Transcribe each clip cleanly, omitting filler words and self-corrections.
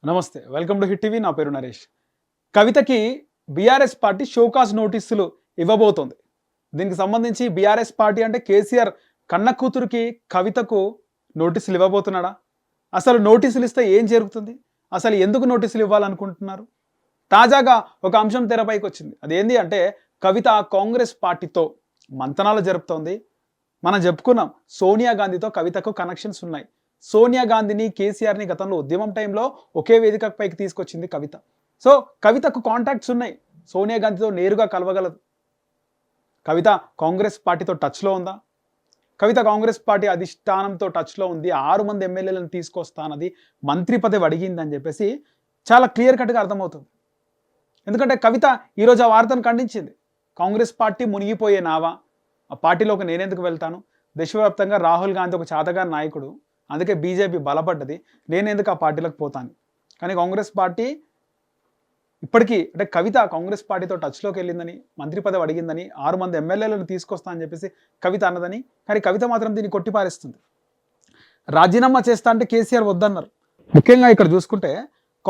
నమస్తే, welcome to hit TV. నా పేరు నరేష్. కవితకి బీఆర్ఎస్ పార్టీ షోకాజ్ నోటీసులు ఇవ్వబోతోంది. దీనికి సంబంధించి బీఆర్ఎస్ పార్టీ అంటే కేసీఆర్ కన్న కూతురికి కవితకు నోటీసులు ఇవ్వబోతున్నాడా? అసలు నోటీసులు ఇస్తే ఏం జరుగుతుంది? అసలు ఎందుకు నోటీసులు ఇవ్వాలనుకుంటున్నారు? తాజాగా ఒక అంశం తెరపైకి వచ్చింది. అదేంటి అంటే కవిత కాంగ్రెస్ పార్టీతో మంతనాలు జరుపుతోంది. మనం చెప్పుకున్నాం, సోనియా గాంధీతో కవితకు కనెక్షన్స్ ఉన్నాయి. సోనియా గాంధీని, కేసీఆర్ని గతంలో ఉద్యమం టైంలో ఒకే వేదిక పైకి తీసుకొచ్చింది కవిత. సో కవితకు కాంటాక్ట్స్ ఉన్నాయి, సోనియా గాంధీతో నేరుగా కలవగలదు. కవిత కాంగ్రెస్ పార్టీతో టచ్లో ఉందా? కవిత కాంగ్రెస్ పార్టీ అధిష్టానంతో టచ్లో ఉంది. 6 మంది ఎమ్మెల్యేలను తీసుకొస్తానది, మంత్రి పదవి అడిగిందని చెప్పేసి చాలా క్లియర్ కట్గా అర్థమవుతుంది. ఎందుకంటే కవిత ఈరోజు ఆ వార్తను ఖండించింది. కాంగ్రెస్ పార్టీ మునిగిపోయే నావా, ఆ పార్టీలోకి నేనెందుకు వెళ్తాను? దేశవ్యాప్తంగా రాహుల్ గాంధీ ఒక చాతగారి నాయకుడు, అందుకే బీజేపీ బలపడ్డది, నేనెందుకు ఆ పార్టీలకు పోతాను? కానీ కాంగ్రెస్ పార్టీ ఇప్పటికీ అంటే కవిత కాంగ్రెస్ పార్టీతో టచ్లోకి వెళ్ళిందని, మంత్రి పదవి అడిగిందని, 6 మంది ఎమ్మెల్యేలను తీసుకొస్తా అని చెప్పేసి కవిత అన్నదని, కానీ కవిత మాత్రం దీన్ని కొట్టిపారేస్తుంది. రాజీనామా చేస్తా అంటే కేసీఆర్ వద్దన్నారు. ముఖ్యంగా ఇక్కడ చూసుకుంటే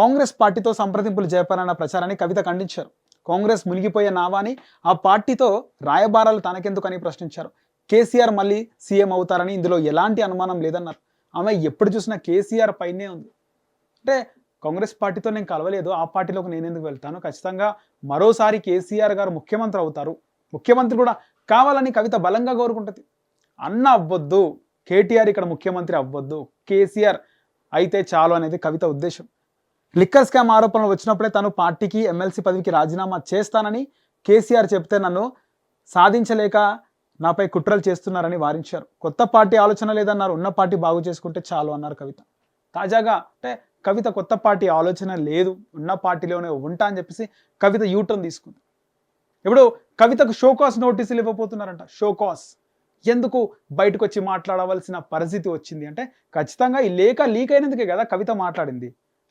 కాంగ్రెస్ పార్టీతో సంప్రదింపులు చేపారన్న ప్రచారాన్ని కవిత ఖండించారు. కాంగ్రెస్ మునిగిపోయే నావాని, ఆ పార్టీతో రాయబారాలు తనకెందుకని ప్రశ్నించారు. కేసీఆర్ మళ్ళీ సీఎం అవుతారని ఇందులో ఎలాంటి అనుమానం లేదన్నారు. ఆమె ఎప్పుడు చూసినా కేసీఆర్ పైనే ఉంది. అంటే కాంగ్రెస్ పార్టీతో నేను కలవలేదు, ఆ పార్టీలోకి నేను ఎందుకు వెళ్తాను? ఖచ్చితంగా మరోసారి కేసీఆర్ గారు ముఖ్యమంత్రి అవుతారు, ముఖ్యమంత్రి కూడా కావాలని కవిత బలంగా కోరుకుంటుంది. అన్న అవ్వద్దు, కేటీఆర్ ఇక్కడ ముఖ్యమంత్రి అవ్వద్దు, కేసీఆర్ అయితే చాలు అనేది కవిత ఉద్దేశం. లిక్కర్ స్కామ్ ఆరోపణలు వచ్చినప్పుడే తను పార్టీకి, ఎమ్మెల్సీ పదవికి రాజీనామా చేస్తానని కేసీఆర్ చెప్తే నన్ను సాధించలేక నాపై కుట్రలు చేస్తున్నారని వారించారు. కొత్త పార్టీ ఆలోచన లేదన్నారు, ఉన్న పార్టీ బాగు చేసుకుంటే చాలు అన్నారు కవిత. తాజాగా అంటే కవిత కొత్త పార్టీ ఆలోచన లేదు, ఉన్న పార్టీలోనే ఉంటా అని చెప్పేసి కవిత యూటర్న్ తీసుకుంది. ఇప్పుడు కవితకు షోకాస్ నోటీసులు ఇవ్వబోతున్నారంట. షోకాస్ ఎందుకు బయటకు వచ్చి మాట్లాడవలసిన పరిస్థితి వచ్చింది అంటే ఖచ్చితంగా ఈ లేఖ లీక్ అయినందుకే కదా కవిత మాట్లాడింది.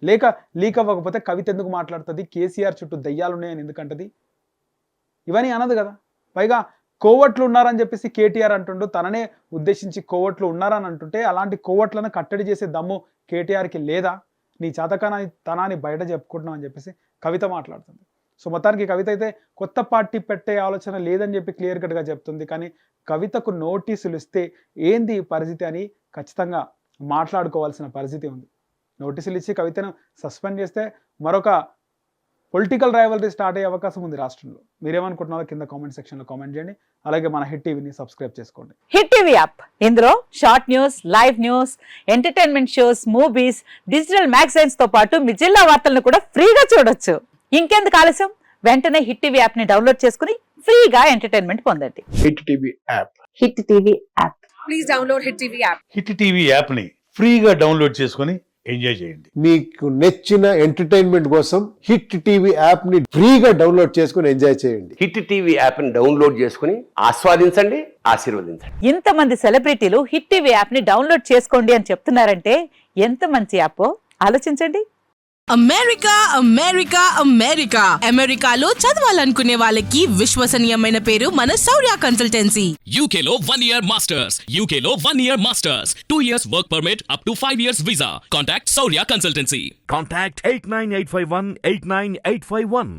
లేఖ లీక్ అవ్వకపోతే కవిత ఎందుకు మాట్లాడుతుంది? కేసీఆర్ చుట్టూ దయ్యాలున్నాయని ఎందుకంటది? ఇవన్నీ అనదు కదా. పైగా కోవట్లు ఉన్నారని చెప్పేసి కేటీఆర్ అంటుండు, తననే ఉద్దేశించి కోవట్లు ఉన్నారని అంటుంటే అలాంటి కోవట్లను కట్టడి చేసే దమ్ము కేటీఆర్కి లేదా? నీ చేతకాని తనాన్ని బయట చెప్పుకుంటున్నావు అని చెప్పేసి కవిత మాట్లాడుతుంది. సో మొత్తానికి కవిత అయితే కొత్త పార్టీ పెట్టే ఆలోచన లేదని చెప్పి క్లియర్ కట్గా చెప్తుంది. కానీ కవితకు నోటీసులు ఇస్తే ఏంది పరిస్థితి అని ఖచ్చితంగా మాట్లాడుకోవాల్సిన పరిస్థితి ఉంది. నోటీసులు ఇచ్చి కవితను సస్పెండ్ చేస్తే మరొక పొలిటికల్ రైవలరీ స్టార్ట్ అయ్యే అవకాశం ఉంది రాష్ట్రంలో. మీరేమనుకుంటున్నారో కింద కామెంట్ సెక్షన్లో కామెంట్ చేయండి. అలాగే మన హిట్ టీవీని సబ్స్క్రైబ్ చేసుకోండి. హిట్ టీవీ యాప్, ఇందులో short news, live news, entertainment shows, movies, digital magazines తో పాటు మీ జిల్లా వార్తలను కూడా ఫ్రీగా చూడొచ్చు. ఇంకెందుకు ఆలస్యం, వెంటనే హిట్ టీవీ యాప్ ని డౌన్లోడ్ చేసుకుని ఫ్రీగా ఎంటర్టైన్మెంట్ పొందండి. Hit TV app. Hit TV app. Please download hit TV app. Hit TV app ని ఫ్రీగా డౌన్లోడ్ చేసుకొని ఎంజాయ్ చేయండి. మీకు నచ్చిన ఎంటర్టైన్మెంట్ కోసం హిట్ టీవీ యాప్ ని ఫ్రీగా డౌన్లోడ్ చేసుకొని ఎంజాయ్ చేయండి. హిట్ టీవీ యాప్ ని డౌన్లోడ్ చేసుకుని ఆస్వాదించండి, ఆశీర్వదించండి. ఇంతమంది సెలబ్రిటీలు హిట్ టీవీ యాప్ ని డౌన్లోడ్ చేసుకోండి అని చెప్తున్నారంటే ఎంత మంచి యాప్ ఆలోచించండి. అమెరికా అమెరికా అమెరికా అమెరికాలో చదవాలనుకునే వాళ్ళకి విశ్వసనీయమైన పేరు మన శౌర్య కన్సల్టెన్సీ. UK లో 1 year masters. UK లో 1 year masters. 2 years work permit up to 5 years visa. Contact Saurya Consultancy. Contact 89851 89851.